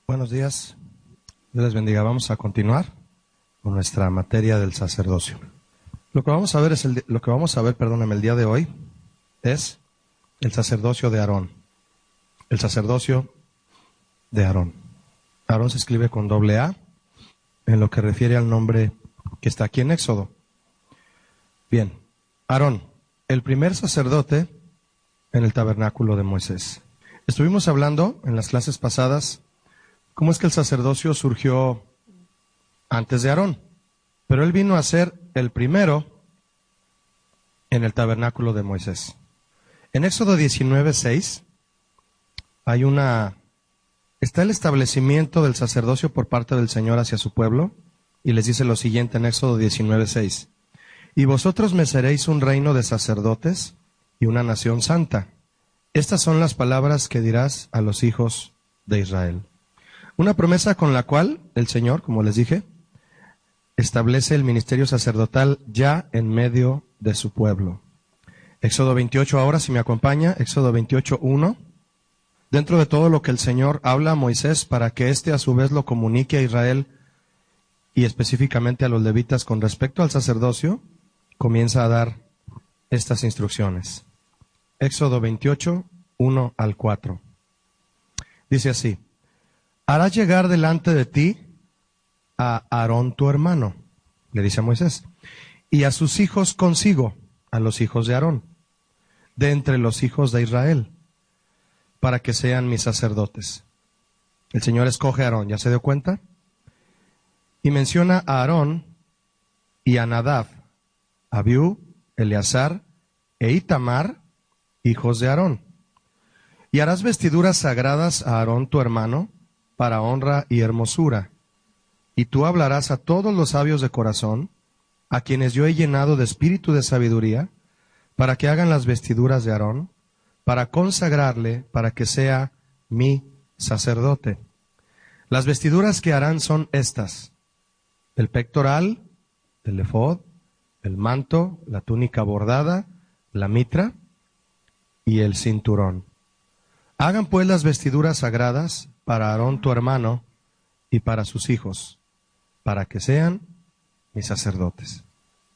Buenos días, Dios les bendiga. Vamos a continuar con nuestra materia del sacerdocio. Lo que vamos a ver el día de hoy es el sacerdocio de Aarón. El sacerdocio de Aarón. Aarón se escribe con doble A en lo que refiere al nombre que está aquí en Éxodo. Bien, Aarón, el primer sacerdote en el tabernáculo de Moisés. Estuvimos hablando en las clases pasadas cómo es que el sacerdocio surgió antes de Aarón, pero él vino a ser el primero en el tabernáculo de Moisés. En Éxodo 19:6 está el establecimiento del sacerdocio por parte del Señor hacia su pueblo, y les dice lo siguiente en Éxodo 19:6: y vosotros me seréis un reino de sacerdotes y una nación santa. Estas son las palabras que dirás a los hijos de Israel. Una promesa con la cual el Señor, como les dije, establece el ministerio sacerdotal ya en medio de su pueblo. Éxodo 28 ahora, si me acompaña, Éxodo 28:1. Dentro de todo lo que el Señor habla a Moisés para que éste a su vez lo comunique a Israel y específicamente a los levitas con respecto al sacerdocio, comienza a dar estas instrucciones. Éxodo 28:1 al 4. Dice así: harás llegar delante de ti a Aarón tu hermano, le dice a Moisés, y a sus hijos consigo, a los hijos de Aarón, de entre los hijos de Israel, para que sean mis sacerdotes. El Señor escoge a Aarón, ¿ya se dio cuenta? Y menciona a Aarón y a Nadab, Abiú, Eleazar e Itamar, hijos de Aarón. Y harás vestiduras sagradas a Aarón tu hermano, para honra y hermosura. Y tú hablarás a todos los sabios de corazón, a quienes yo he llenado de espíritu de sabiduría, para que hagan las vestiduras de Aarón, para consagrarle, para que sea mi sacerdote. Las vestiduras que harán son estas: el pectoral, el efod, el manto, la túnica bordada, la mitra y el cinturón. Hagan pues las vestiduras sagradas para Aarón tu hermano y para sus hijos, para que sean mis sacerdotes.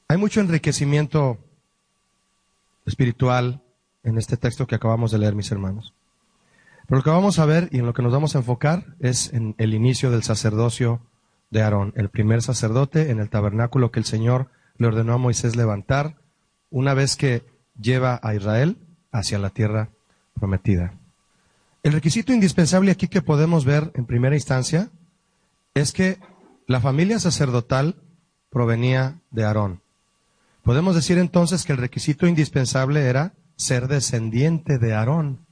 Hay mucho enriquecimiento espiritual en este texto que acabamos de leer, mis hermanos. Pero lo que vamos a ver y en lo que nos vamos a enfocar es en el inicio del sacerdocio de Aarón, el primer sacerdote en el tabernáculo que el Señor le ordenó a Moisés levantar una vez que lleva a Israel hacia la tierra prometida. El requisito indispensable aquí que podemos ver en primera instancia es que la familia sacerdotal provenía de Aarón. Podemos decir entonces que el requisito indispensable era ser descendiente de Aarón.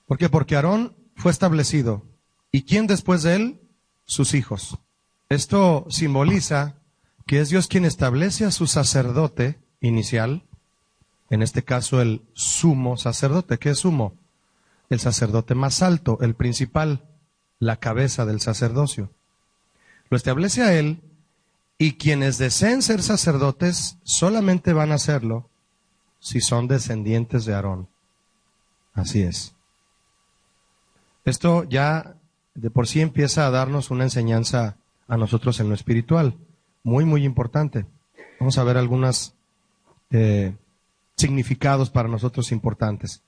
¿Por qué? Porque Aarón fue establecido. ¿Y quién después de él? Sus hijos. Esto simboliza que es Dios quien establece a su sacerdote inicial, en este caso el sumo sacerdote. ¿Qué es sumo? El sacerdote más alto, el principal, la cabeza del sacerdocio. Lo establece a él, y quienes deseen ser sacerdotes solamente van a hacerlo si son descendientes de Aarón. Así es. Esto ya de por sí empieza a darnos una enseñanza a nosotros en lo espiritual, muy, muy importante. Vamos a ver algunos significados para nosotros importantes.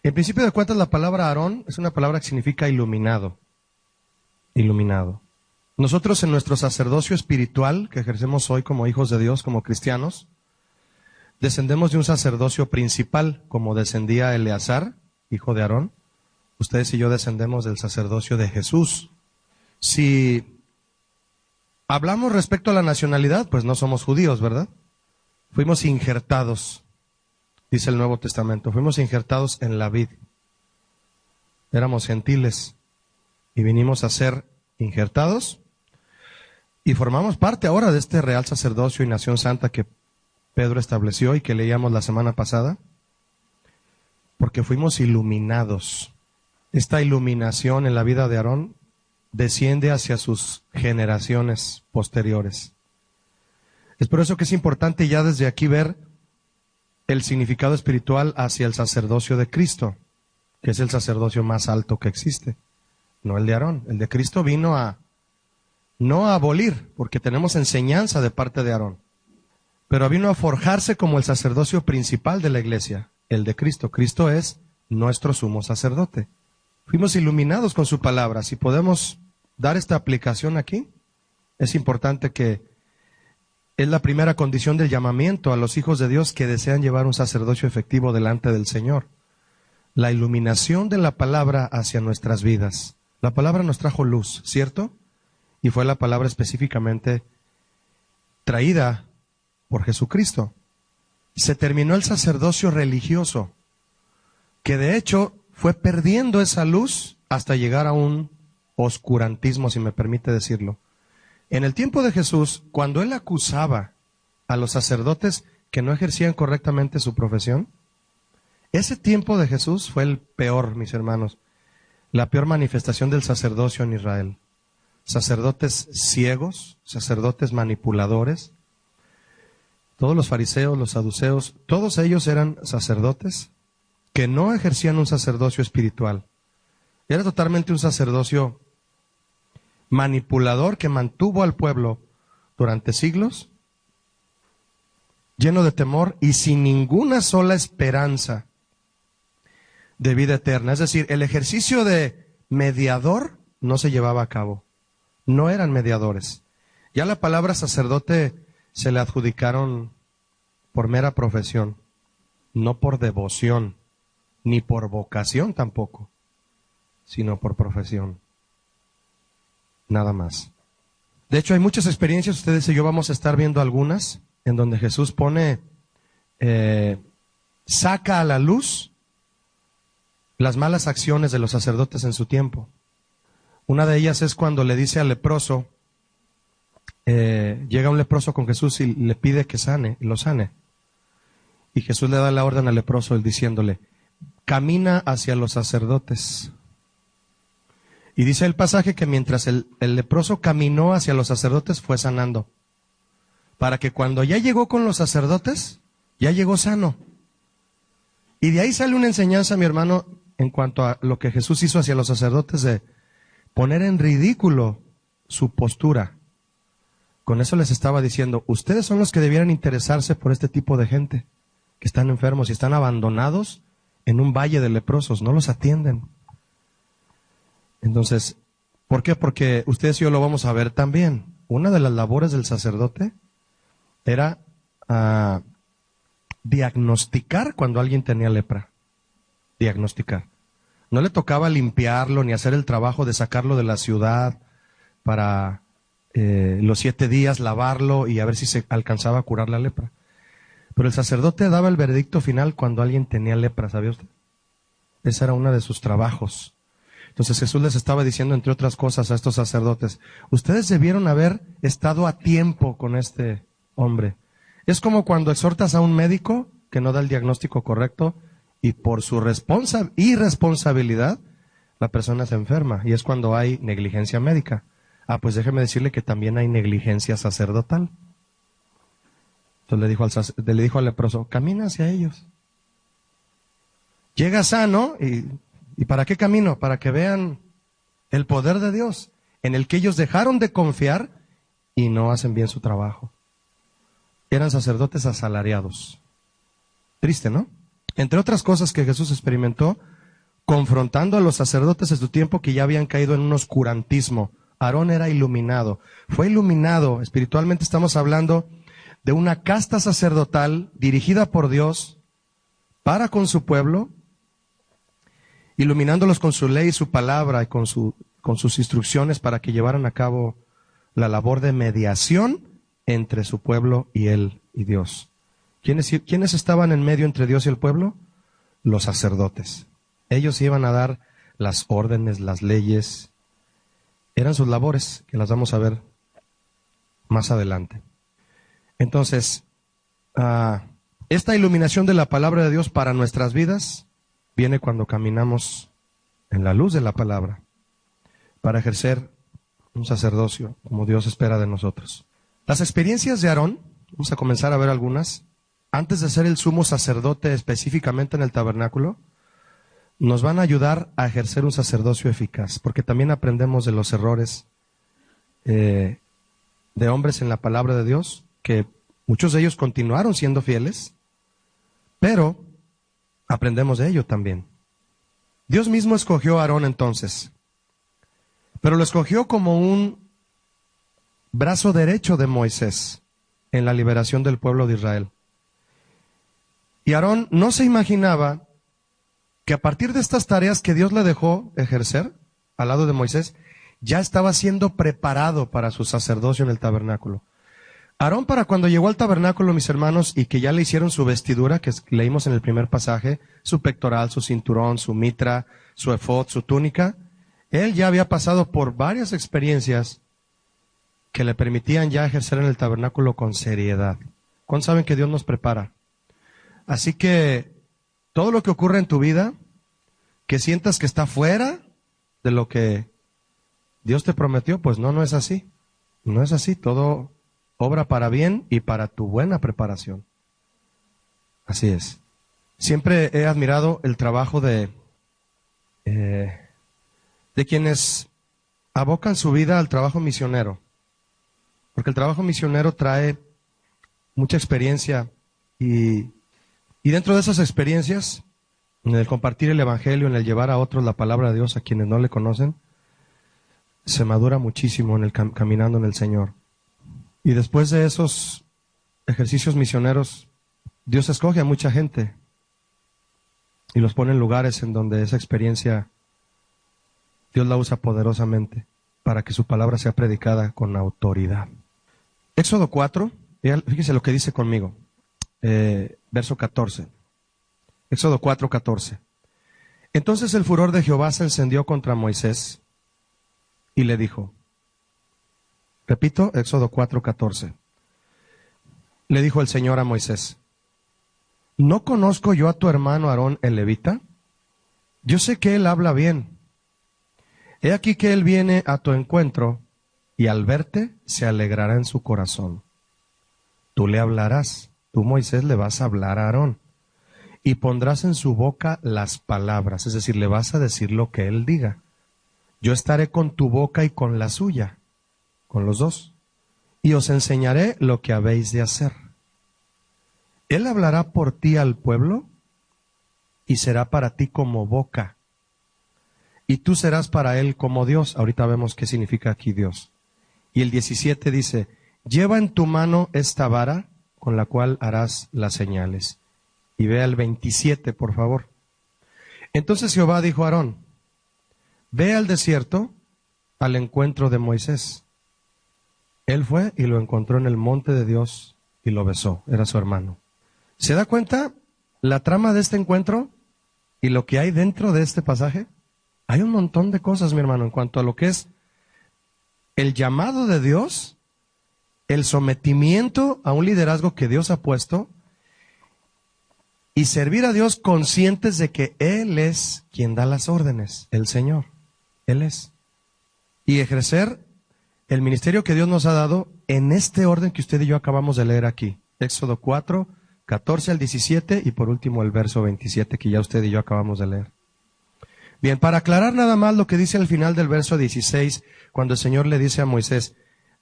En principio de cuentas, la palabra Aarón es una palabra que significa iluminado. Iluminado. Nosotros en nuestro sacerdocio espiritual que ejercemos hoy como hijos de Dios, como cristianos, descendemos de un sacerdocio principal, como descendía Eleazar, hijo de Aarón. Ustedes y yo descendemos del sacerdocio de Jesús. Si hablamos respecto a la nacionalidad, pues no somos judíos, ¿verdad? Fuimos injertados. Dice el Nuevo Testamento, fuimos injertados en la vid. Éramos gentiles y vinimos a ser injertados y formamos parte ahora de este real sacerdocio y nación santa que Pedro estableció y que leíamos la semana pasada, porque fuimos iluminados. Esta iluminación en la vida de Aarón desciende hacia sus generaciones posteriores. Es por eso que es importante ya desde aquí ver el significado espiritual hacia el sacerdocio de Cristo, que es el sacerdocio más alto que existe, no el de Aarón. El de Cristo vino no a abolir, porque tenemos enseñanza de parte de Aarón, pero vino a forjarse como el sacerdocio principal de la iglesia, el de Cristo. Cristo es nuestro sumo sacerdote. Fuimos iluminados con su palabra. Si podemos dar esta aplicación aquí, es importante que es la primera condición del llamamiento a los hijos de Dios que desean llevar un sacerdocio efectivo delante del Señor. La iluminación de la palabra hacia nuestras vidas. La palabra nos trajo luz, ¿cierto? Y fue la palabra específicamente traída por Jesucristo. Se terminó el sacerdocio religioso, que de hecho fue perdiendo esa luz hasta llegar a un oscurantismo, si me permite decirlo. En el tiempo de Jesús, cuando él acusaba a los sacerdotes que no ejercían correctamente su profesión, ese tiempo de Jesús fue el peor, mis hermanos, la peor manifestación del sacerdocio en Israel. Sacerdotes ciegos, sacerdotes manipuladores, todos los fariseos, los saduceos, todos ellos eran sacerdotes que no ejercían un sacerdocio espiritual. Era totalmente un sacerdocio manipulador que mantuvo al pueblo durante siglos lleno de temor y sin ninguna sola esperanza de vida eterna. Es decir, el ejercicio de mediador no se llevaba a cabo. No eran mediadores. Ya la palabra sacerdote se le adjudicaron por mera profesión, no por devoción, ni por vocación tampoco, sino por profesión. Nada más. De hecho, hay muchas experiencias, ustedes y yo vamos a estar viendo algunas, en donde Jesús saca a la luz las malas acciones de los sacerdotes en su tiempo. Una de ellas es cuando le dice al leproso, llega un leproso con Jesús y le pide que lo sane. Y Jesús le da la orden al leproso diciéndole, camina hacia los sacerdotes. Y dice el pasaje que mientras el leproso caminó hacia los sacerdotes fue sanando. Para que cuando ya llegó con los sacerdotes, ya llegó sano. Y de ahí sale una enseñanza, mi hermano, en cuanto a lo que Jesús hizo hacia los sacerdotes de poner en ridículo su postura. Con eso les estaba diciendo, ustedes son los que debieran interesarse por este tipo de gente que están enfermos y están abandonados en un valle de leprosos, no los atienden. Entonces, ¿por qué? Porque ustedes y yo lo vamos a ver también. Una de las labores del sacerdote era diagnosticar cuando alguien tenía lepra. Diagnosticar. No le tocaba limpiarlo ni hacer el trabajo de sacarlo de la ciudad para los 7 días lavarlo y a ver si se alcanzaba a curar la lepra. Pero el sacerdote daba el veredicto final cuando alguien tenía lepra, ¿sabía usted? Ese era uno de sus trabajos. Entonces Jesús les estaba diciendo, entre otras cosas, a estos sacerdotes, ustedes debieron haber estado a tiempo con este hombre. Es como cuando exhortas a un médico que no da el diagnóstico correcto y por su irresponsabilidad la persona se enferma, y es cuando hay negligencia médica. Pues déjeme decirle que también hay negligencia sacerdotal. Entonces le dijo al leproso, camina hacia ellos. Llega sano ¿y para qué camino? Para que vean el poder de Dios, en el que ellos dejaron de confiar y no hacen bien su trabajo. Eran sacerdotes asalariados. Triste, ¿no? Entre otras cosas que Jesús experimentó, confrontando a los sacerdotes de su tiempo que ya habían caído en un oscurantismo. Aarón era iluminado. Fue iluminado, espiritualmente estamos hablando de una casta sacerdotal dirigida por Dios para con su pueblo, iluminándolos con su ley y su palabra y con sus instrucciones para que llevaran a cabo la labor de mediación entre su pueblo y él y Dios. ¿Quiénes estaban en medio entre Dios y el pueblo? Los sacerdotes. Ellos iban a dar las órdenes, las leyes. Eran sus labores, que las vamos a ver más adelante. Entonces, esta iluminación de la palabra de Dios para nuestras vidas viene cuando caminamos en la luz de la palabra para ejercer un sacerdocio como Dios espera de nosotros. Las experiencias de Aarón, vamos a comenzar a ver algunas. Antes de ser el sumo sacerdote específicamente en el tabernáculo, nos van a ayudar a ejercer un sacerdocio eficaz, porque también aprendemos de los errores de hombres en la palabra de Dios, que muchos de ellos continuaron siendo fieles, pero aprendemos de ello también. Dios mismo escogió a Aarón entonces, pero lo escogió como un brazo derecho de Moisés en la liberación del pueblo de Israel. Y Aarón no se imaginaba que a partir de estas tareas que Dios le dejó ejercer al lado de Moisés, ya estaba siendo preparado para su sacerdocio en el tabernáculo. Aarón, para cuando llegó al tabernáculo, mis hermanos, y que ya le hicieron su vestidura, que leímos en el primer pasaje, su pectoral, su cinturón, su mitra, su efod, su túnica, él ya había pasado por varias experiencias que le permitían ya ejercer en el tabernáculo con seriedad. ¿Cuántos saben que Dios nos prepara? Así que todo lo que ocurre en tu vida, que sientas que está fuera de lo que Dios te prometió, pues no es así. No es así, todo obra para bien y para tu buena preparación. Así es. Siempre he admirado el trabajo de quienes abocan su vida al trabajo misionero. Porque el trabajo misionero trae mucha experiencia y dentro de esas experiencias, en el compartir el evangelio, en el llevar a otros la palabra de Dios a quienes no le conocen, se madura muchísimo en el caminando en el Señor. Y después de esos ejercicios misioneros, Dios escoge a mucha gente y los pone en lugares en donde esa experiencia Dios la usa poderosamente para que su palabra sea predicada con autoridad. Éxodo 4, fíjese lo que dice conmigo, verso 14. Éxodo 4, 14. Entonces el furor de Jehová se encendió contra Moisés y le dijo, repito, Éxodo 4, 14. Le dijo el Señor a Moisés, ¿no conozco yo a tu hermano Aarón el levita? Yo sé que él habla bien. He aquí que él viene a tu encuentro y al verte se alegrará en su corazón. Tú le hablarás, tú Moisés le vas a hablar a Aarón y pondrás en su boca las palabras, es decir, le vas a decir lo que él diga. Yo estaré con tu boca y con la suya, con los dos, y os enseñaré lo que habéis de hacer. Él hablará por ti al pueblo y será para ti como boca. Y tú serás para él como Dios. Ahorita vemos qué significa aquí Dios. Y el 17 dice, lleva en tu mano esta vara con la cual harás las señales. Y vea el 27, por favor. Entonces Jehová dijo a Aarón, ve al desierto al encuentro de Moisés. Él fue y lo encontró en el monte de Dios y lo besó. Era su hermano. ¿Se da cuenta la trama de este encuentro y lo que hay dentro de este pasaje? Hay un montón de cosas, mi hermano, en cuanto a lo que es el llamado de Dios, el sometimiento a un liderazgo que Dios ha puesto y servir a Dios conscientes de que Él es quien da las órdenes, el Señor. Él es. Y ejercer el ministerio que Dios nos ha dado en este orden que usted y yo acabamos de leer aquí. Éxodo 4, 14 al 17 y por último el verso 27 que ya usted y yo acabamos de leer. Bien, para aclarar nada más lo que dice al final del verso 16, cuando el Señor le dice a Moisés,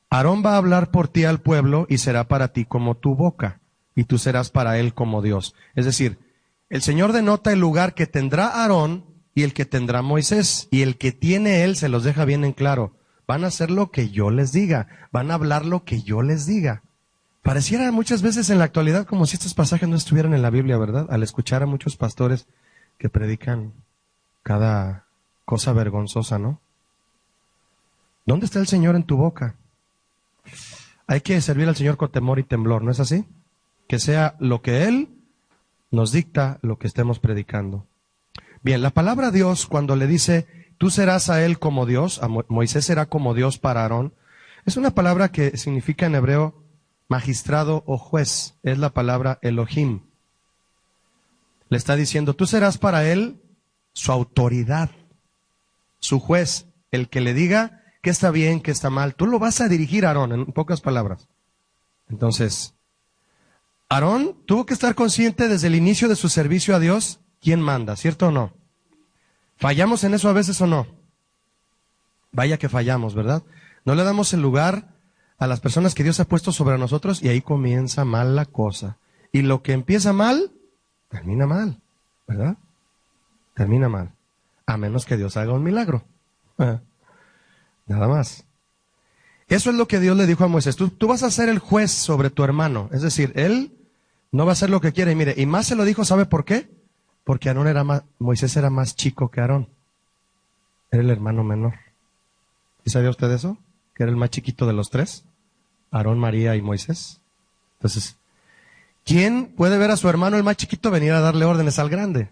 Aarón va a hablar por ti al pueblo y será para ti como tu boca, y tú serás para él como Dios. Es decir, el Señor denota el lugar que tendrá Aarón y el que tendrá Moisés, y el que tiene él se los deja bien en claro. Van a hacer lo que yo les diga, van a hablar lo que yo les diga. Pareciera muchas veces en la actualidad como si estos pasajes no estuvieran en la Biblia, ¿verdad? Al escuchar a muchos pastores que predican cada cosa vergonzosa, ¿no? ¿Dónde está el Señor en tu boca? Hay que servir al Señor con temor y temblor, ¿no es así? Que sea lo que Él nos dicta lo que estemos predicando. Bien, la palabra Dios cuando le dice, tú serás a Él como Dios, a Moisés será como Dios para Aarón, es una palabra que significa en hebreo magistrado o juez, es la palabra Elohim. Le está diciendo, tú serás para Él su autoridad, su juez, el que le diga qué está bien, qué está mal. Tú lo vas a dirigir a Aarón, en pocas palabras. Entonces, Aarón tuvo que estar consciente desde el inicio de su servicio a Dios quién manda, ¿cierto o no? ¿Fallamos en eso a veces o no? Vaya que fallamos, ¿verdad? No le damos el lugar a las personas que Dios ha puesto sobre nosotros y ahí comienza mal la cosa. Y lo que empieza mal, termina mal, ¿verdad? Termina mal. A menos que Dios haga un milagro. Nada más. Eso es lo que Dios le dijo a Moisés. Tú vas a ser el juez sobre tu hermano. Es decir, él no va a hacer lo que quiere. Y mire, y más se lo dijo, ¿sabe por qué? Porque Moisés era más chico que Aarón. Era el hermano menor. ¿Y sabía usted eso? Que era el más chiquito de los tres. Aarón, María y Moisés. Entonces, ¿quién puede ver a su hermano el más chiquito venir a darle órdenes al grande?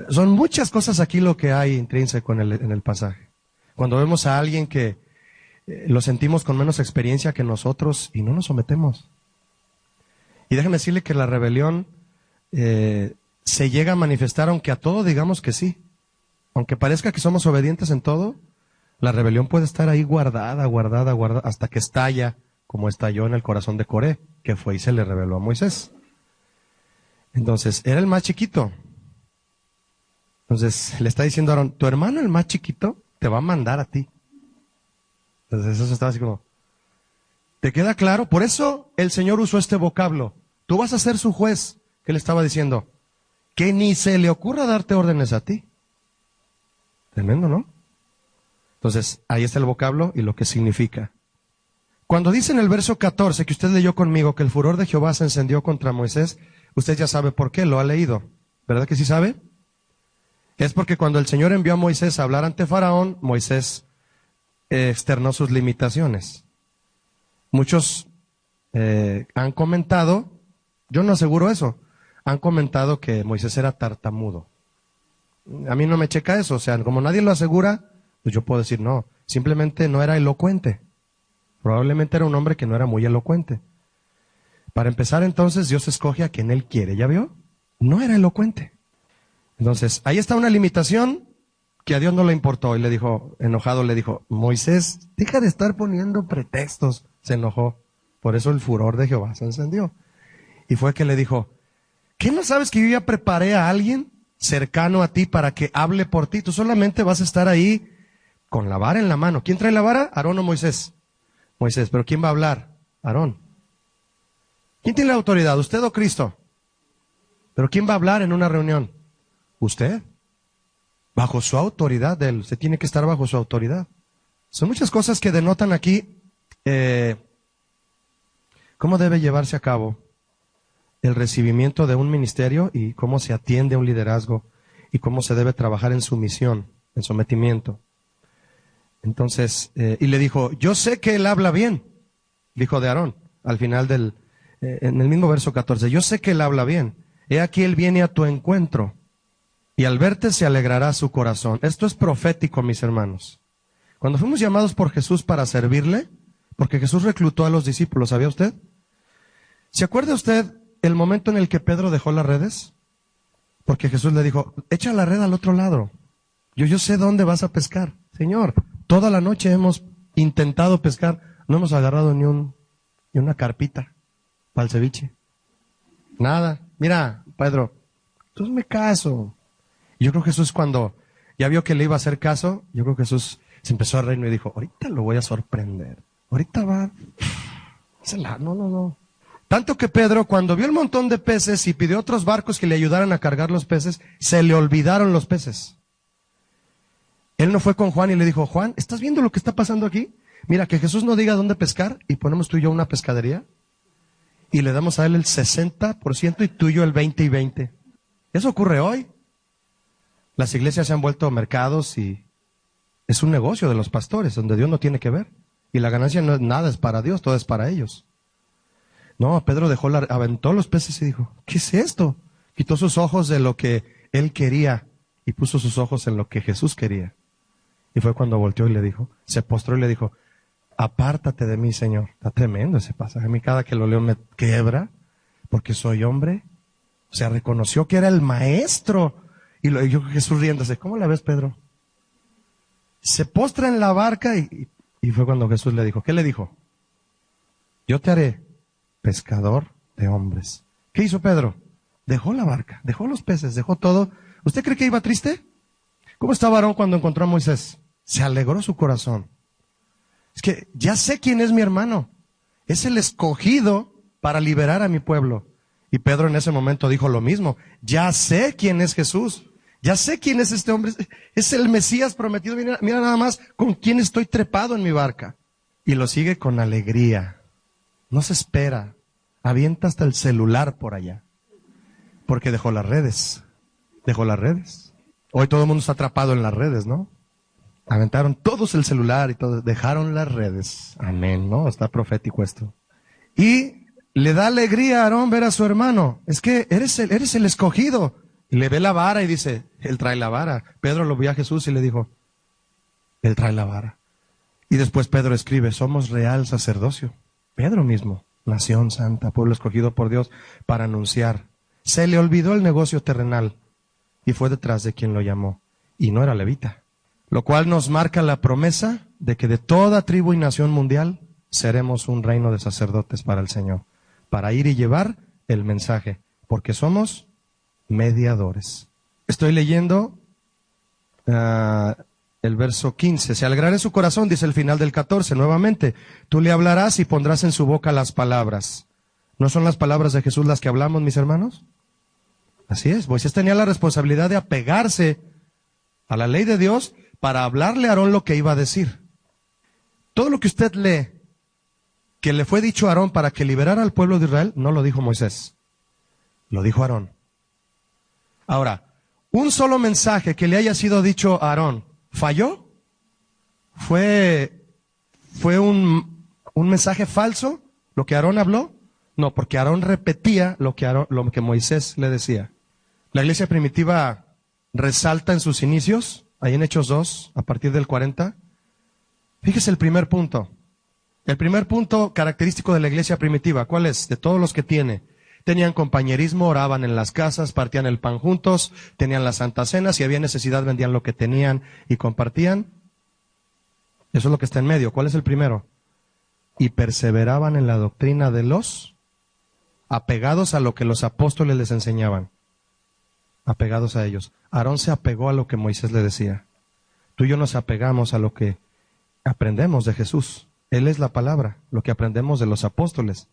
Son muchas cosas aquí lo que hay intrínseco en el pasaje. Cuando vemos a alguien que lo sentimos con menos experiencia que nosotros y no nos sometemos. Y déjeme decirle que la rebelión se llega a manifestar aunque a todo digamos que sí. Aunque parezca que somos obedientes en todo, la rebelión puede estar ahí guardada, hasta que estalla, como estalló en el corazón de Coré, que fue y se le reveló a Moisés. Entonces, era el más chiquito. Entonces, le está diciendo a Aarón, tu hermano el más chiquito te va a mandar a ti. Entonces, eso estaba así como, ¿te queda claro? Por eso el Señor usó este vocablo. Tú vas a ser su juez. ¿Qué le estaba diciendo? Que ni se le ocurra darte órdenes a ti. Tremendo, ¿no? Entonces, ahí está el vocablo y lo que significa. Cuando dice en el verso 14 que usted leyó conmigo que el furor de Jehová se encendió contra Moisés, usted ya sabe por qué, lo ha leído. ¿Verdad que sí sabe? Es porque cuando el Señor envió a Moisés a hablar ante Faraón, Moisés externó sus limitaciones. Muchos han comentado, yo no aseguro eso, han comentado que Moisés era tartamudo. A mí no me checa eso, o sea, como nadie lo asegura, pues yo puedo decir no, simplemente no era elocuente. Probablemente era un hombre que no era muy elocuente. Para empezar entonces, Dios escoge a quien Él quiere, ¿ya vio? No era elocuente. Entonces, ahí está una limitación que a Dios no le importó y le dijo, enojado le dijo, Moisés, deja de estar poniendo pretextos. Se enojó. Por eso el furor de Jehová se encendió. Y fue que le dijo, ¿qué no sabes que yo ya preparé a alguien cercano a ti para que hable por ti? Tú solamente vas a estar ahí con la vara en la mano. ¿Quién trae la vara? ¿Aarón o Moisés? Moisés. ¿Pero quién va a hablar? Aarón. ¿Quién tiene la autoridad? ¿Usted o Cristo? ¿Pero quién va a hablar en una reunión? Usted. Bajo su autoridad de Él. Usted tiene que estar bajo su autoridad. Son muchas cosas que denotan aquí cómo debe llevarse a cabo el recibimiento de un ministerio y cómo se atiende a un liderazgo y cómo se debe trabajar en sumisión, en sometimiento. Entonces, y le dijo, yo sé que él habla bien, dijo de Aarón, al final en el mismo verso 14, yo sé que él habla bien, he aquí él viene a tu encuentro y al verte se alegrará su corazón. Esto es profético, mis hermanos. Cuando fuimos llamados por Jesús para servirle, porque Jesús reclutó a los discípulos, ¿sabía usted? ¿Se acuerda usted el momento en el que Pedro dejó las redes? Porque Jesús le dijo, echa la red al otro lado. Yo sé dónde vas a pescar. Señor, toda la noche hemos intentado pescar, no hemos agarrado ni una carpita para el ceviche. Nada. Mira, Pedro, tú me caso. Yo creo que Jesús cuando ya vio que le iba a hacer caso, yo creo que Jesús se empezó a reír y dijo, ahorita lo voy a sorprender. Ahorita va. No. Tanto que Pedro, cuando vio el montón de peces y pidió a otros barcos que le ayudaran a cargar los peces, se le olvidaron los peces. Él no fue con Juan y le dijo, Juan, ¿estás viendo lo que está pasando aquí? Mira, que Jesús no diga dónde pescar y ponemos tú y yo una pescadería y le damos a él el 60% y tú y yo el 20 y 20. Eso ocurre hoy. Las iglesias se han vuelto mercados y es un negocio de los pastores donde Dios no tiene que ver. Y la ganancia no es nada, es para Dios, todo es para ellos. No, Pedro aventó los peces y dijo, ¿qué es esto? Quitó sus ojos de lo que él quería y puso sus ojos en lo que Jesús quería. Y fue cuando volteó y le dijo, se postró y le dijo, apártate de mí, Señor. Está tremendo ese pasaje. A mí cada que lo leo me quiebra porque soy hombre. O sea, reconoció que era el maestro. Y yo Jesús riéndose, ¿cómo la ves, Pedro? Se postra en la barca y fue cuando Jesús le dijo, ¿qué le dijo? Yo te haré pescador de hombres. ¿Qué hizo Pedro? Dejó la barca, dejó los peces, dejó todo. ¿Usted cree que iba triste? ¿Cómo estaba Aarón cuando encontró a Moisés? Se alegró su corazón. Es que ya sé quién es mi hermano. Es el escogido para liberar a mi pueblo. Y Pedro en ese momento dijo lo mismo. Ya sé quién es Jesús. Ya sé quién es este hombre. Es el Mesías prometido. Mira, mira nada más con quién estoy trepado en mi barca. Y lo sigue con alegría. No se espera. Avienta hasta el celular por allá. Porque dejó las redes. Dejó las redes. Hoy todo el mundo está atrapado en las redes, ¿no? Aventaron todos el celular y todo. Dejaron las redes. Amén, ¿no? Está profético esto. Y le da alegría a Aarón ver a su hermano. Es que eres el escogido. Y le ve la vara y dice, él trae la vara. Pedro lo vio a Jesús y le dijo, él trae la vara. Y después Pedro escribe, somos real sacerdocio. Pedro mismo, nación santa, pueblo escogido por Dios para anunciar. Se le olvidó el negocio terrenal y fue detrás de quien lo llamó. Y no era levita. Lo cual nos marca la promesa de que de toda tribu y nación mundial seremos un reino de sacerdotes para el Señor. Para ir y llevar el mensaje. Porque somos mediadores. Estoy leyendo el verso 15. Se alegrará en su corazón, dice el final del 14, nuevamente. Tú le hablarás y pondrás en su boca las palabras. ¿No son las palabras de Jesús las que hablamos, mis hermanos? Así es. Moisés tenía la responsabilidad de apegarse a la ley de Dios para hablarle a Aarón lo que iba a decir. Todo lo que usted lee que le fue dicho a Aarón para que liberara al pueblo de Israel, no lo dijo Moisés. Lo dijo Aarón. Ahora, un solo mensaje que le haya sido dicho a Aarón, ¿falló? ¿Fue un mensaje falso lo que Aarón habló? No, porque Aarón repetía lo que Moisés le decía. La iglesia primitiva resalta en sus inicios, ahí en Hechos 2, a partir del 40. Fíjese el primer punto. El primer punto característico de la iglesia primitiva, ¿cuál es? De todos los que tiene. Tenían compañerismo, oraban en las casas, partían el pan juntos, tenían la Santa Cena, si había necesidad vendían lo que tenían y compartían. Eso es lo que está en medio. ¿Cuál es el primero? Y perseveraban en la doctrina de los apegados a lo que los apóstoles les enseñaban. Apegados a ellos. Aarón se apegó a lo que Moisés le decía. Tú y yo nos apegamos a lo que aprendemos de Jesús. Él es la palabra, lo que aprendemos de los apóstoles.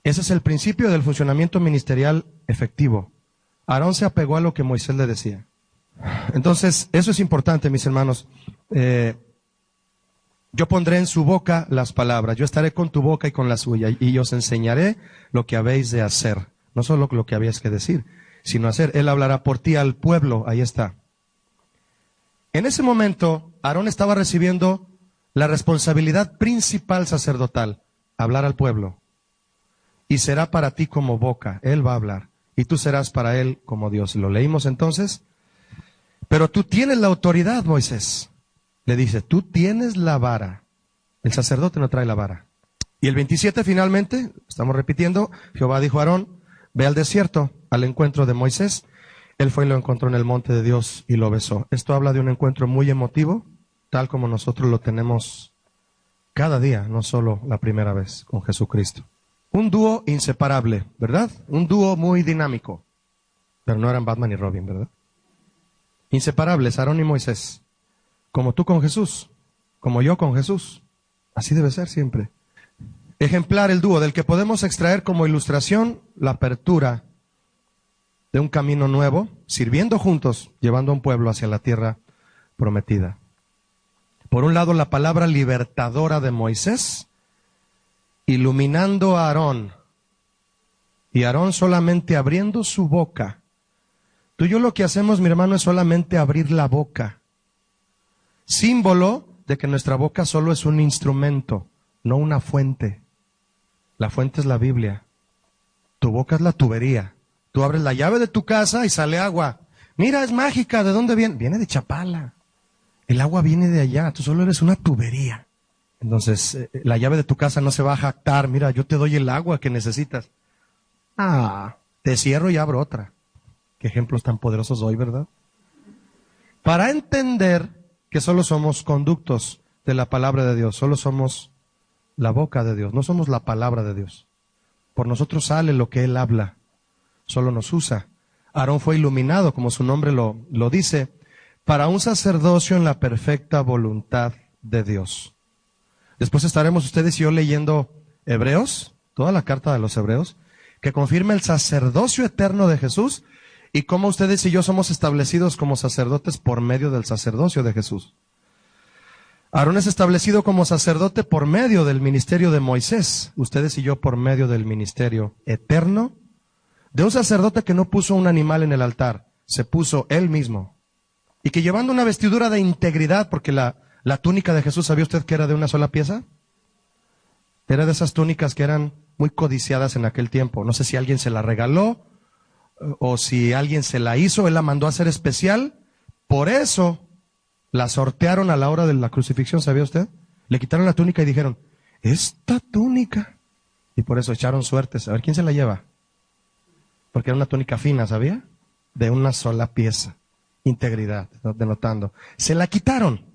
Ese es el principio del funcionamiento ministerial efectivo. Aarón se apegó a lo que Moisés le decía. Entonces, eso es importante, mis hermanos. Yo pondré en su boca las palabras. Yo estaré con tu boca y con la suya. Y os enseñaré lo que habéis de hacer. No solo lo que habéis que decir, sino hacer. Él hablará por ti al pueblo. Ahí está. En ese momento, Aarón estaba recibiendo la responsabilidad principal sacerdotal. Hablar al pueblo. Y será para ti como boca. Él va a hablar. Y tú serás para él como Dios. ¿Lo leímos entonces? Pero tú tienes la autoridad, Moisés. Le dice, tú tienes la vara. El sacerdote no trae la vara. Y el 27 finalmente, estamos repitiendo, Jehová dijo a Aarón, ve al desierto, al encuentro de Moisés. Él fue y lo encontró en el monte de Dios y lo besó. Esto habla de un encuentro muy emotivo, tal como nosotros lo tenemos cada día, no solo la primera vez con Jesucristo. Un dúo inseparable, ¿verdad? Un dúo muy dinámico. Pero no eran Batman y Robin, ¿verdad? Inseparables, Aarón y Moisés. Como tú con Jesús, como yo con Jesús. Así debe ser siempre. Ejemplar el dúo del que podemos extraer como ilustración la apertura de un camino nuevo, sirviendo juntos, llevando a un pueblo hacia la tierra prometida. Por un lado, la palabra libertadora de Moisés, iluminando a Aarón, y Aarón solamente abriendo su boca. Tú y yo lo que hacemos, mi hermano, es solamente abrir la boca. Símbolo de que nuestra boca solo es un instrumento, no una fuente. La fuente es la Biblia. Tu boca es la tubería. Tú abres la llave de tu casa y sale agua. Mira, es mágica. ¿De dónde viene? Viene de Chapala. El agua viene de allá. Tú solo eres una tubería. Entonces, la llave de tu casa no se va a jactar. Mira, yo te doy el agua que necesitas. Te cierro y abro otra. Qué ejemplos tan poderosos hoy, ¿verdad? Para entender que solo somos conductos de la palabra de Dios. Solo somos la boca de Dios. No somos la palabra de Dios. Por nosotros sale lo que Él habla. Solo nos usa. Aarón fue iluminado, como su nombre lo dice, para un sacerdocio en la perfecta voluntad de Dios. Después estaremos ustedes y yo leyendo Hebreos, toda la carta de los Hebreos, que confirma el sacerdocio eterno de Jesús y cómo ustedes y yo somos establecidos como sacerdotes por medio del sacerdocio de Jesús. Aarón es establecido como sacerdote por medio del ministerio de Moisés, ustedes y yo por medio del ministerio eterno de un sacerdote que no puso un animal en el altar, se puso él mismo. Y que llevando una vestidura de integridad, porque la túnica de Jesús, ¿sabía usted que era de una sola pieza? Era de esas túnicas que eran muy codiciadas en aquel tiempo. No sé si alguien se la regaló o si alguien se la hizo, él la mandó a hacer especial. Por eso la sortearon a la hora de la crucifixión, ¿sabía usted? Le quitaron la túnica y dijeron, esta túnica. Y por eso echaron suertes. A ver, ¿quién se la lleva? Porque era una túnica fina, ¿sabía? De una sola pieza. Integridad, denotando. Se la quitaron.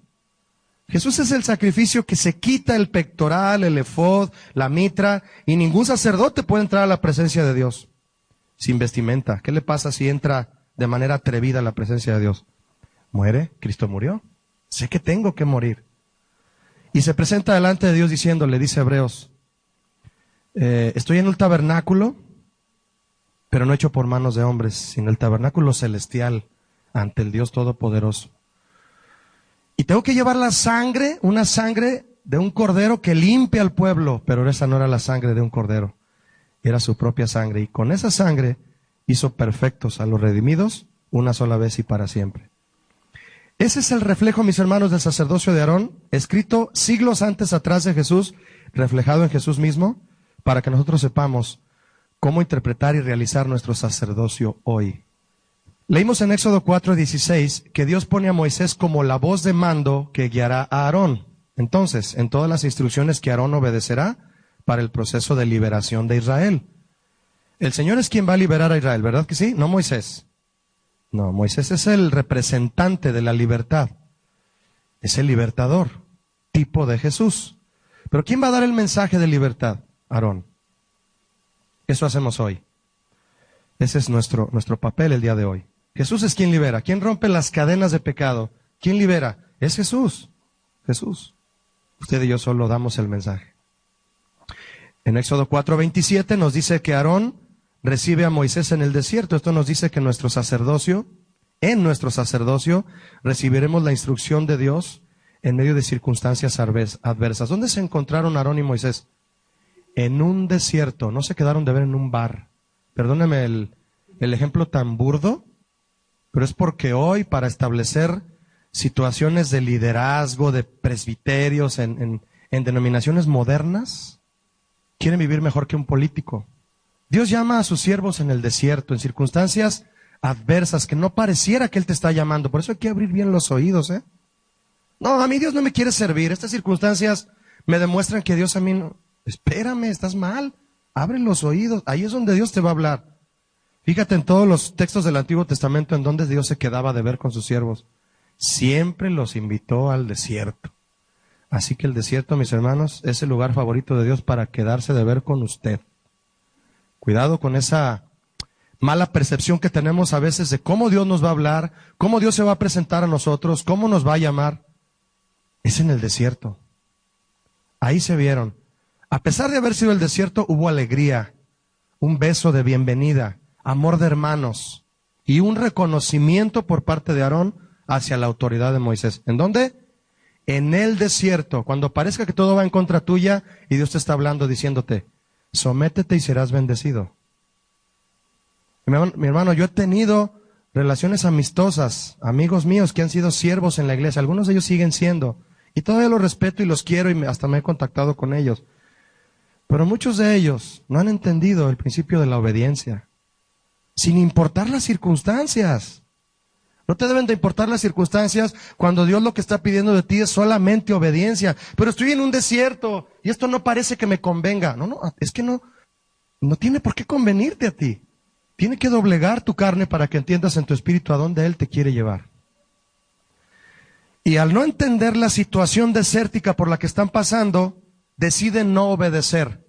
Jesús es el sacrificio que se quita el pectoral, el efod, la mitra, y ningún sacerdote puede entrar a la presencia de Dios sin vestimenta. ¿Qué le pasa si entra de manera atrevida a la presencia de Dios? Muere, Cristo murió. Sé que tengo que morir. Y se presenta delante de Dios diciéndole, dice Hebreos, estoy en un tabernáculo, pero no hecho por manos de hombres, sino el tabernáculo celestial ante el Dios Todopoderoso. Y tengo que llevar la sangre, una sangre de un cordero que limpia al pueblo, pero esa no era la sangre de un cordero, era su propia sangre. Y con esa sangre hizo perfectos a los redimidos una sola vez y para siempre. Ese es el reflejo, mis hermanos, del sacerdocio de Aarón, escrito siglos antes atrás de Jesús, reflejado en Jesús mismo, para que nosotros sepamos cómo interpretar y realizar nuestro sacerdocio hoy. Leímos en Éxodo 4:16 que Dios pone a Moisés como la voz de mando que guiará a Aarón. Entonces, en todas las instrucciones que Aarón obedecerá para el proceso de liberación de Israel. El Señor es quien va a liberar a Israel, ¿verdad que sí? No Moisés. No, Moisés es el representante de la libertad. Es el libertador, tipo de Jesús. Pero ¿quién va a dar el mensaje de libertad? Aarón. Eso hacemos hoy. Ese es nuestro papel el día de hoy. Jesús es quien libera. ¿Quién rompe las cadenas de pecado? ¿Quién libera? Es Jesús. Jesús. Usted y yo solo damos el mensaje. En Éxodo 4:27 nos dice que Aarón recibe a Moisés en el desierto. Esto nos dice que en nuestro sacerdocio recibiremos la instrucción de Dios en medio de circunstancias adversas. ¿Dónde se encontraron Aarón y Moisés? En un desierto. No se quedaron de ver en un bar. Perdóneme el ejemplo tan burdo, pero es porque hoy, para establecer situaciones de liderazgo, de presbiterios en denominaciones modernas, quieren vivir mejor que un político. Dios llama a sus siervos en el desierto, en circunstancias adversas, que no pareciera que Él te está llamando. Por eso hay que abrir bien los oídos, ¿eh? No, a mí Dios no me quiere servir. Estas circunstancias me demuestran que Dios a mí no... Espérame, estás mal. Abre los oídos. Ahí es donde Dios te va a hablar. Fíjate en todos los textos del Antiguo Testamento en donde Dios se quedaba de ver con sus siervos. Siempre los invitó al desierto. Así que el desierto, mis hermanos, es el lugar favorito de Dios para quedarse de ver con usted. Cuidado con esa mala percepción que tenemos a veces de cómo Dios nos va a hablar, cómo Dios se va a presentar a nosotros, cómo nos va a llamar. Es en el desierto. Ahí se vieron. A pesar de haber sido el desierto, hubo alegría, un beso de bienvenida, amor de hermanos y un reconocimiento por parte de Aarón hacia la autoridad de Moisés. ¿En dónde? En el desierto, cuando parezca que todo va en contra tuya y Dios te está hablando diciéndote, sométete y serás bendecido. Mi hermano, yo he tenido relaciones amistosas, amigos míos que han sido siervos en la iglesia, algunos de ellos siguen siendo, y todavía los respeto y los quiero y hasta me he contactado con ellos. Pero muchos de ellos no han entendido el principio de la obediencia, sin importar las circunstancias. No te deben de importar las circunstancias cuando Dios lo que está pidiendo de ti es solamente obediencia. Pero estoy en un desierto y esto no parece que me convenga. No, es que no tiene por qué convenirte a ti. Tiene que doblegar tu carne para que entiendas en tu espíritu a dónde Él te quiere llevar. Y al no entender la situación desértica por la que están pasando, deciden no obedecer.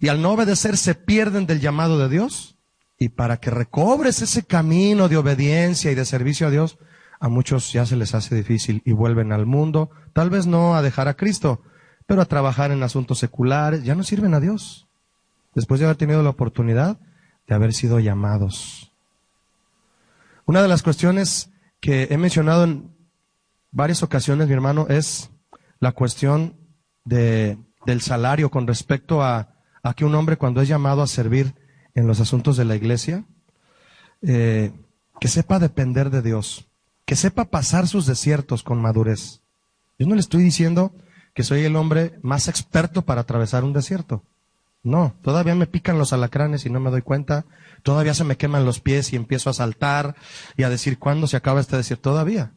Y al no obedecer se pierden del llamado de Dios. Y para que recobres ese camino de obediencia y de servicio a Dios, a muchos ya se les hace difícil y vuelven al mundo, tal vez no a dejar a Cristo, pero a trabajar en asuntos seculares, ya no sirven a Dios, después de haber tenido la oportunidad de haber sido llamados. Una de las cuestiones que he mencionado en varias ocasiones, mi hermano, es la cuestión del salario con respecto a que un hombre cuando es llamado a servir en los asuntos de la iglesia, que sepa depender de Dios, que sepa pasar sus desiertos con madurez. Yo no le estoy diciendo que soy el hombre más experto para atravesar un desierto. No, todavía me pican los alacranes y no me doy cuenta. Todavía se me queman los pies y empiezo a saltar y a decir ¿cuándo se acaba este desierto? Todavía.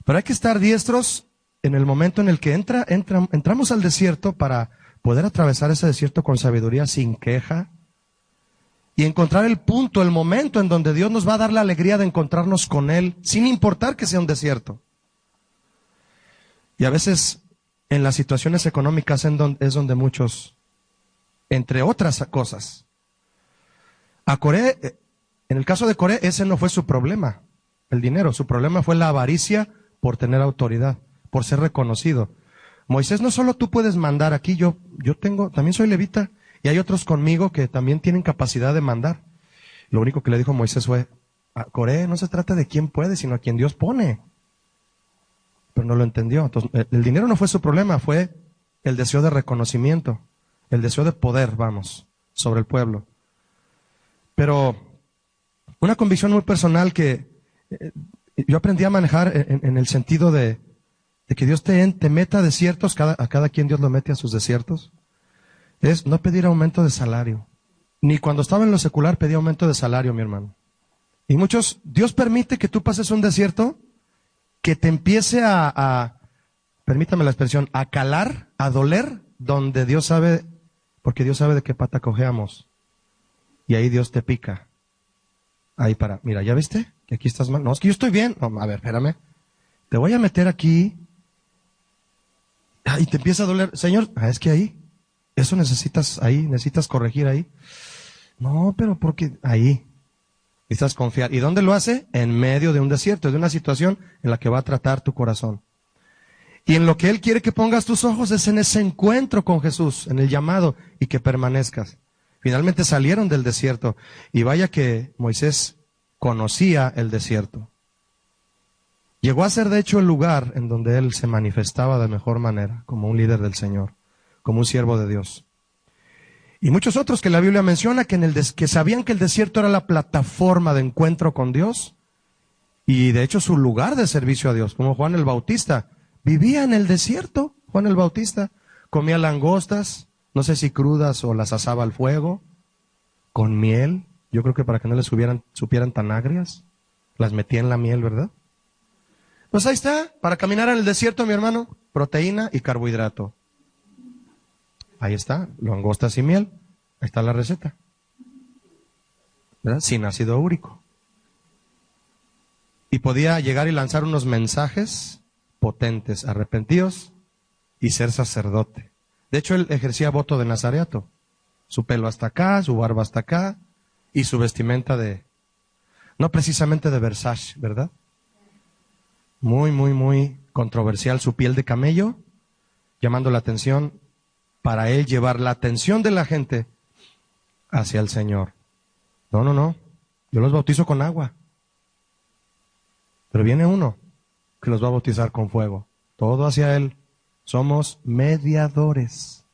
Pero hay que estar diestros en el momento en el que entramos al desierto para poder atravesar ese desierto con sabiduría, sin queja, y encontrar el punto, el momento en donde Dios nos va a dar la alegría de encontrarnos con Él, sin importar que sea un desierto. Y a veces en las situaciones económicas es donde muchos, entre otras cosas, a Coré, en el caso de Coré, ese no fue su problema, el dinero. Su problema fue la avaricia por tener autoridad, por ser reconocido. Moisés, no solo tú puedes mandar aquí, yo también soy levita, y hay otros conmigo que también tienen capacidad de mandar. Lo único que le dijo Moisés fue, a Coré no se trata de quién puede, sino a quien Dios pone. Pero no lo entendió. Entonces, el dinero no fue su problema, fue el deseo de reconocimiento, el deseo de poder, sobre el pueblo. Pero una convicción muy personal que yo aprendí a manejar en el sentido de que Dios te meta a desiertos, a cada quien Dios lo mete a sus desiertos, es no pedir aumento de salario. Ni cuando estaba en lo secular pedí aumento de salario, mi hermano. Y muchos, Dios permite que tú pases un desierto que te empiece permítame la expresión, a calar, a doler, donde Dios sabe, porque Dios sabe de qué pata cojeamos. Y ahí Dios te pica. Ahí mira, ¿ya viste? Que aquí estás mal. No, es que yo estoy bien. No, a ver, espérame. Te voy a meter aquí. Y te empieza a doler. Señor, es que ahí. Eso necesitas corregir ahí. No, pero porque ahí. Necesitas confiar. ¿Y dónde lo hace? En medio de un desierto, de una situación en la que va a tratar tu corazón. Y en lo que Él quiere que pongas tus ojos es en ese encuentro con Jesús, en el llamado, y que permanezcas. Finalmente salieron del desierto. Y vaya que Moisés conocía el desierto. Llegó a ser de hecho el lugar en donde él se manifestaba de mejor manera, como un líder del Señor, como un siervo de Dios. Y muchos otros que la Biblia menciona que sabían que el desierto era la plataforma de encuentro con Dios y de hecho su lugar de servicio a Dios, como Juan el Bautista. Vivía en el desierto, Juan el Bautista. Comía langostas, no sé si crudas o las asaba al fuego, con miel. Yo creo que para que no les supieran tan agrias, las metía en la miel, ¿verdad? Pues ahí está, para caminar en el desierto, mi hermano, proteína y carbohidrato. Ahí está, langostas y miel. Ahí está la receta. ¿Verdad? Sin ácido úrico. Y podía llegar y lanzar unos mensajes potentes, arrepentidos y ser sacerdote. De hecho, él ejercía voto de nazareato. Su pelo hasta acá, su barba hasta acá y su vestimenta no precisamente de Versace, ¿verdad? Muy, muy, muy controversial su piel de camello, llamando la atención para él llevar la atención de la gente hacia el Señor. No, yo los bautizo con agua. Pero viene uno que los va a bautizar con fuego. Todo hacia Él. Somos mediadores.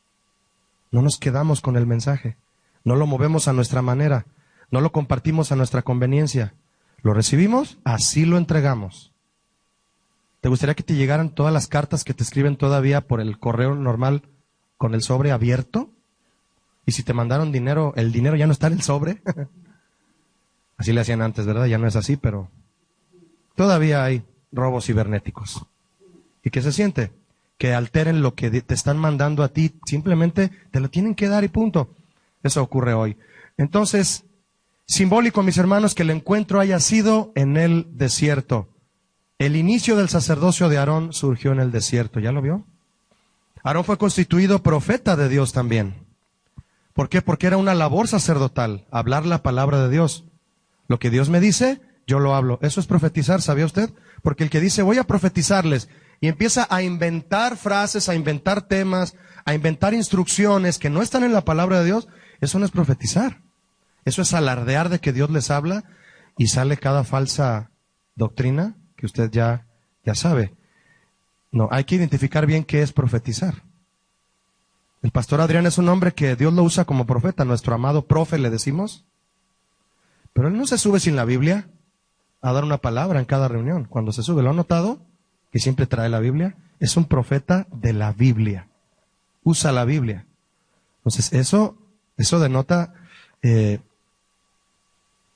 No nos quedamos con el mensaje. No lo movemos a nuestra manera. No lo compartimos a nuestra conveniencia. Lo recibimos, así lo entregamos. ¿Te gustaría que te llegaran todas las cartas que te escriben todavía por el correo normal con el sobre abierto? Y si te mandaron dinero, el dinero ya no está en el sobre. Así le hacían antes, ¿verdad? Ya no es así, pero todavía hay robos cibernéticos. ¿Y qué se siente? Que alteren lo que te están mandando a ti. Simplemente te lo tienen que dar y punto. Eso ocurre hoy. Entonces, simbólico, mis hermanos, que el encuentro haya sido en el desierto. El inicio del sacerdocio de Aarón surgió en el desierto. ¿Ya lo vio? Aarón fue constituido profeta de Dios también. ¿Por qué? Porque era una labor sacerdotal, hablar la palabra de Dios. Lo que Dios me dice, yo lo hablo. Eso es profetizar, ¿sabía usted? Porque el que dice, voy a profetizarles, y empieza a inventar frases, a inventar temas, a inventar instrucciones que no están en la palabra de Dios, eso no es profetizar. Eso es alardear de que Dios les habla y sale cada falsa doctrina que usted ya sabe. No, hay que identificar bien qué es profetizar. El pastor Adrián es un hombre que Dios lo usa como profeta, nuestro amado profe le decimos. Pero él no se sube sin la Biblia a dar una palabra en cada reunión. Cuando se sube, ¿lo han notado? Que siempre trae la Biblia. Es un profeta de la Biblia. Usa la Biblia. Entonces, eso denota que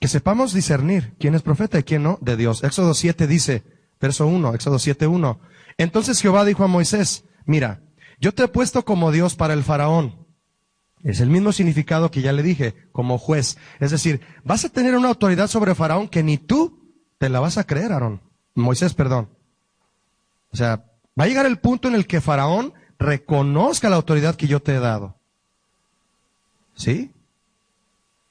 sepamos discernir quién es profeta y quién no de Dios. Éxodo 7 dice, verso 1, Éxodo 7:1. Entonces Jehová dijo a Moisés, mira, yo te he puesto como Dios para el faraón. Es el mismo significado que ya le dije, como juez. Es decir, vas a tener una autoridad sobre faraón que ni tú te la vas a creer, Moisés, perdón. O sea, va a llegar el punto en el que faraón reconozca la autoridad que yo te he dado. ¿Sí?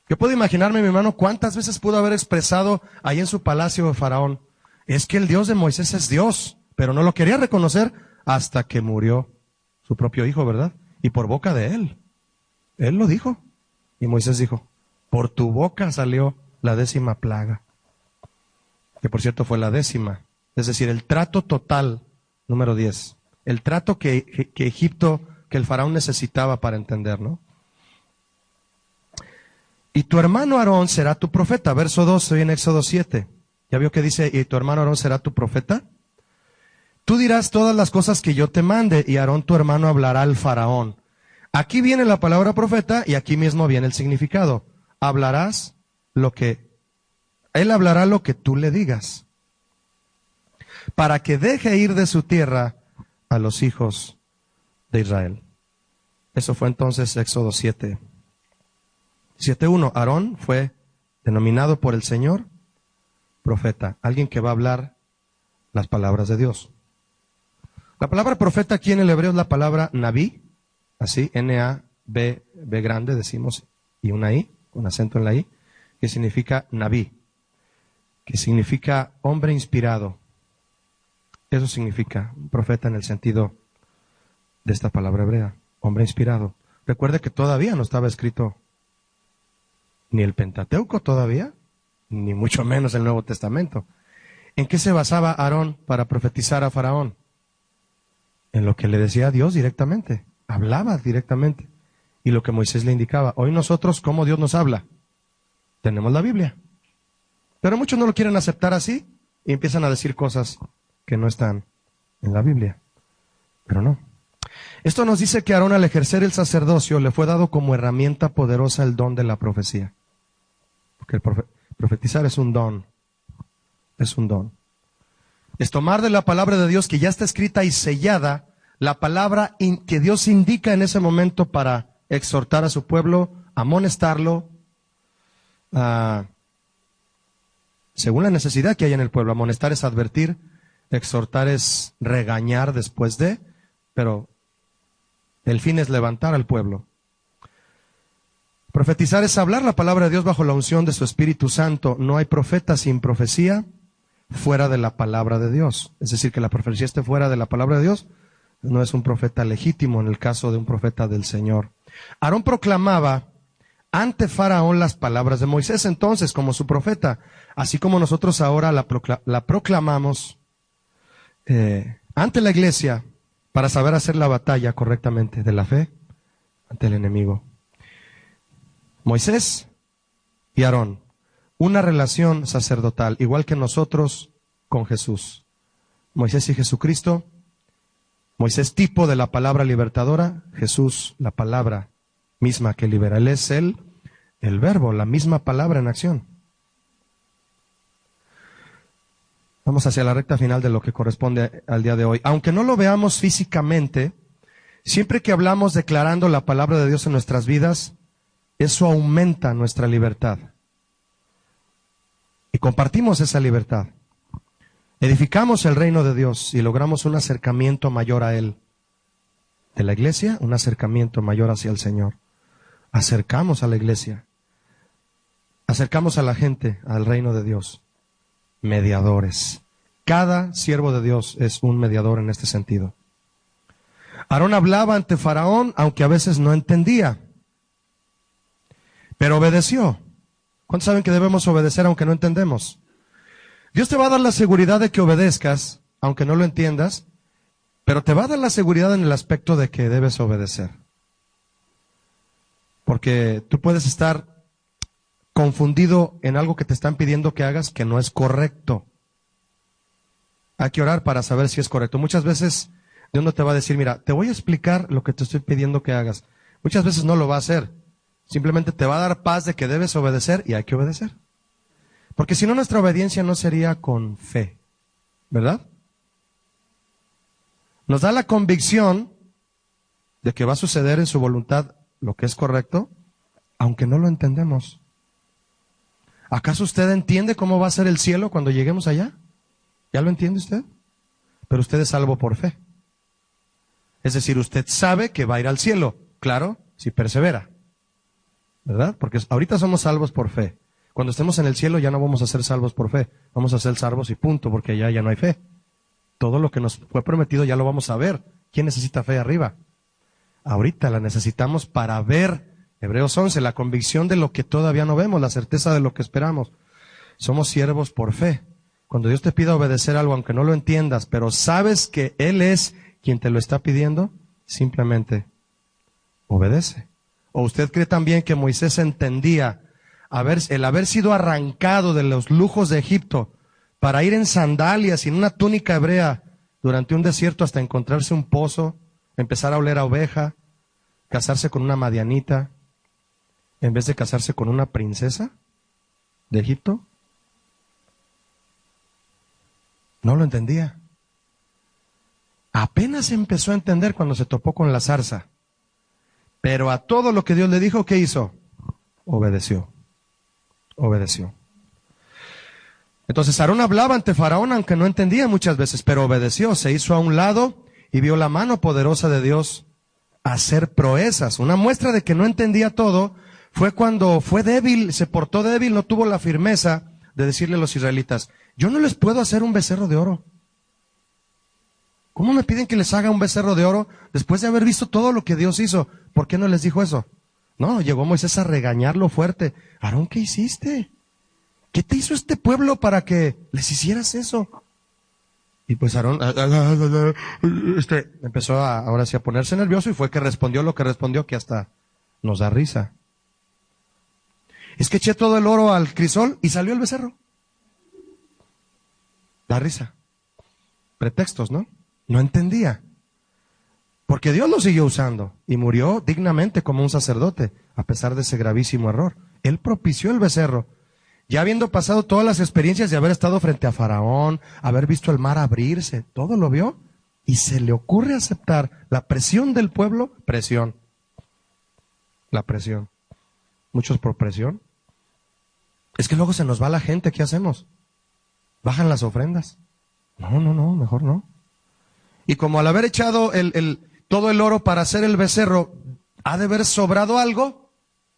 Yo puedo imaginarme, mi hermano, cuántas veces pudo haber expresado ahí en su palacio faraón. Es que el Dios de Moisés es Dios, pero no lo quería reconocer hasta que murió su propio hijo, ¿verdad? Y por boca de él. Él lo dijo. Y Moisés dijo, por tu boca salió la 10ª plaga. Que por cierto fue la 10ª. Es decir, el trato total, número 10. El trato que Egipto, que el faraón necesitaba para entender, ¿no? Y tu hermano Aarón será tu profeta. Verso 2, estoy en Éxodo 7. ¿Ya vio que dice, y tu hermano Aarón será tu profeta? Tú dirás todas las cosas que yo te mande, y Aarón tu hermano hablará al faraón. Aquí viene la palabra profeta, y aquí mismo viene el significado. Él hablará lo que tú le digas, para que deje ir de su tierra a los hijos de Israel. Eso fue entonces Éxodo 7. 7:1. Aarón fue denominado por el Señor profeta, alguien que va a hablar las palabras de Dios. La palabra profeta aquí en el hebreo es la palabra Nabí, así, N-A-B, B grande decimos, y una I, con acento en la I, que significa Nabí, que significa hombre inspirado. Eso significa profeta en el sentido de esta palabra hebrea, hombre inspirado. Recuerde que todavía no estaba escrito ni el Pentateuco todavía, ni mucho menos el Nuevo Testamento. ¿En qué se basaba Aarón para profetizar a Faraón? En lo que le decía Dios directamente, hablaba directamente. Y lo que Moisés le indicaba. Hoy nosotros, ¿cómo Dios nos habla? Tenemos la Biblia. Pero muchos no lo quieren aceptar así y empiezan a decir cosas que no están en la Biblia. Pero no. Esto nos dice que Aarón, al ejercer el sacerdocio, le fue dado como herramienta poderosa el don de la profecía. Porque el profetizar es un don. Es un don. Es tomar de la palabra de Dios que ya está escrita y sellada, la palabra que Dios indica en ese momento para exhortar a su pueblo, amonestarlo, según la necesidad que hay en el pueblo. Amonestar es advertir, exhortar es regañar después de, pero el fin es levantar al pueblo. Profetizar es hablar la palabra de Dios bajo la unción de su Espíritu Santo. No hay profeta sin profecía fuera de la palabra de Dios. Es decir, que la profecía esté fuera de la palabra de Dios, no es un profeta legítimo en el caso de un profeta del Señor. Aarón proclamaba ante Faraón las palabras de Moisés entonces como su profeta, así como nosotros ahora la proclamamos ante la iglesia para saber hacer la batalla correctamente de la fe ante el enemigo. Moisés y Aarón, una relación sacerdotal, igual que nosotros con Jesús. Moisés y Jesucristo, Moisés tipo de la palabra libertadora, Jesús la palabra misma que libera. Él es el verbo, la misma palabra en acción. Vamos hacia la recta final de lo que corresponde al día de hoy. Aunque no lo veamos físicamente, siempre que hablamos declarando la palabra de Dios en nuestras vidas, eso aumenta nuestra libertad. Y compartimos esa libertad. Edificamos el reino de Dios y logramos un acercamiento mayor a Él. De la iglesia, un acercamiento mayor hacia el Señor. Acercamos a la iglesia. Acercamos a la gente al reino de Dios. mediadores. Cada siervo de Dios es un mediador en este sentido. Aarón hablaba ante Faraón, aunque a veces no entendía, pero obedeció. ¿Cuántos saben que debemos obedecer aunque no entendemos? Dios te va a dar la seguridad de que obedezcas, aunque no lo entiendas, pero te va a dar la seguridad en el aspecto de que debes obedecer. Porque tú puedes estar confundido en algo que te están pidiendo que hagas que no es correcto. Hay que orar para saber si es correcto. Muchas veces Dios no te va a decir, mira, te voy a explicar lo que te estoy pidiendo que hagas. Muchas veces no lo va a hacer. Simplemente te va a dar paz de que debes obedecer y hay que obedecer. Porque si no, nuestra obediencia no sería con fe, ¿verdad? Nos da la convicción de que va a suceder en su voluntad lo que es correcto, aunque no lo entendemos. ¿Acaso usted entiende cómo va a ser el cielo cuando lleguemos allá? ¿Ya lo entiende usted? Pero usted es salvo por fe. Es decir, usted sabe que va a ir al cielo, claro, si persevera, ¿verdad? Porque ahorita somos salvos por fe. Cuando estemos en el cielo ya no vamos a ser salvos por fe, vamos a ser salvos y punto, porque allá ya no hay fe. Todo lo que nos fue prometido ya lo vamos a ver. ¿Quién necesita fe arriba? Ahorita la necesitamos para ver, Hebreos 11, la convicción de lo que todavía no vemos, la certeza de lo que esperamos. Somos siervos por fe. Cuando Dios te pida obedecer algo, aunque no lo entiendas, pero sabes que Él es quien te lo está pidiendo, simplemente obedece. ¿O usted cree también que Moisés entendía el haber sido arrancado de los lujos de Egipto para ir en sandalias y en una túnica hebrea durante un desierto hasta encontrarse un pozo, empezar a oler a oveja, casarse con una madianita, en vez de casarse con una princesa de Egipto? No lo entendía. Apenas empezó a entender cuando se topó con la zarza. Pero a todo lo que Dios le dijo, ¿qué hizo? Obedeció. Obedeció. Entonces Aarón hablaba ante Faraón, aunque no entendía muchas veces, pero obedeció, se hizo a un lado y vio la mano poderosa de Dios hacer proezas. Una muestra de que no entendía todo fue cuando fue débil, se portó débil, no tuvo la firmeza de decirle a los israelitas, yo no les puedo hacer un becerro de oro. ¿Cómo me piden que les haga un becerro de oro después de haber visto todo lo que Dios hizo? ¿Por qué no les dijo eso? No, llegó Moisés a regañarlo fuerte. Aarón, ¿qué hiciste? ¿Qué te hizo este pueblo para que les hicieras eso? Y pues Aarón empezó ahora sí a ponerse nervioso y fue que respondió lo que respondió, que hasta nos da risa. Es que eché todo el oro al crisol y salió el becerro. Da risa. Pretextos, ¿no? No entendía. Porque Dios lo siguió usando y murió dignamente como un sacerdote, a pesar de ese gravísimo error. Él propició el becerro. Ya habiendo pasado todas las experiencias de haber estado frente a Faraón, haber visto el mar abrirse, todo lo vio, y se le ocurre aceptar la presión del pueblo, presión. La presión. Muchos por presión. Es que luego se nos va la gente, ¿qué hacemos? Bajan las ofrendas. No, mejor no. Y como al haber echado todo el oro para hacer el becerro, ha de haber sobrado algo,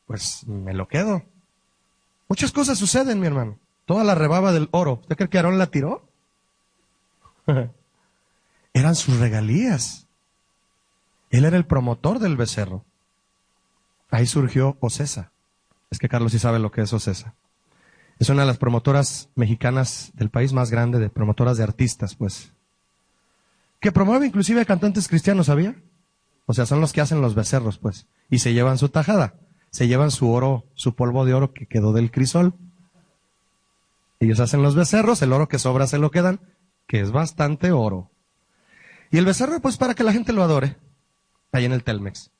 pues me lo quedo. Muchas cosas suceden, mi hermano. Toda la rebaba del oro. ¿Usted cree que Aarón la tiró? Eran sus regalías. Él era el promotor del becerro. Ahí surgió Ocesa. Es que Carlos sí sabe lo que es Ocesa. Es una de las promotoras mexicanas del país más grande, de promotoras de artistas, pues. Que promueve inclusive a cantantes cristianos, ¿sabía? O sea, son los que hacen los becerros, pues. Y se llevan su tajada. Se llevan su oro, su polvo de oro que quedó del crisol. Ellos hacen los becerros, el oro que sobra se lo quedan, que es bastante oro. Y el becerro, pues, para que la gente lo adore, ahí en el Telmex.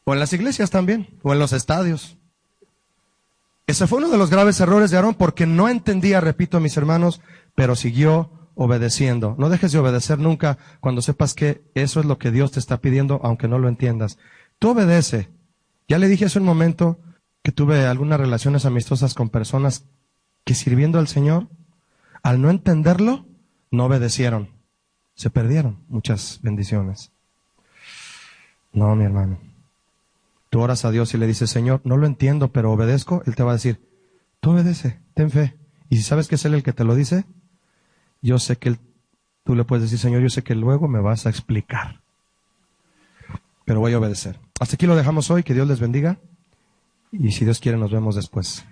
O en las iglesias también, o en los estadios. Ese fue uno de los graves errores de Aarón, porque no entendía, repito, mis hermanos, pero siguió obedeciendo. No dejes de obedecer nunca cuando sepas que eso es lo que Dios te está pidiendo, aunque no lo entiendas. Tú obedece. Ya le dije hace un momento que tuve algunas relaciones amistosas con personas que sirviendo al Señor, al no entenderlo, no obedecieron. Se perdieron muchas bendiciones. No, mi hermano. Tú oras a Dios y le dices, Señor, no lo entiendo, pero obedezco. Él te va a decir, tú obedece, ten fe. Y si sabes que es Él el que te lo dice, yo sé que tú le puedes decir, Señor, yo sé que luego me vas a explicar. Pero voy a obedecer. Hasta aquí lo dejamos hoy, que Dios les bendiga. Y si Dios quiere, nos vemos después.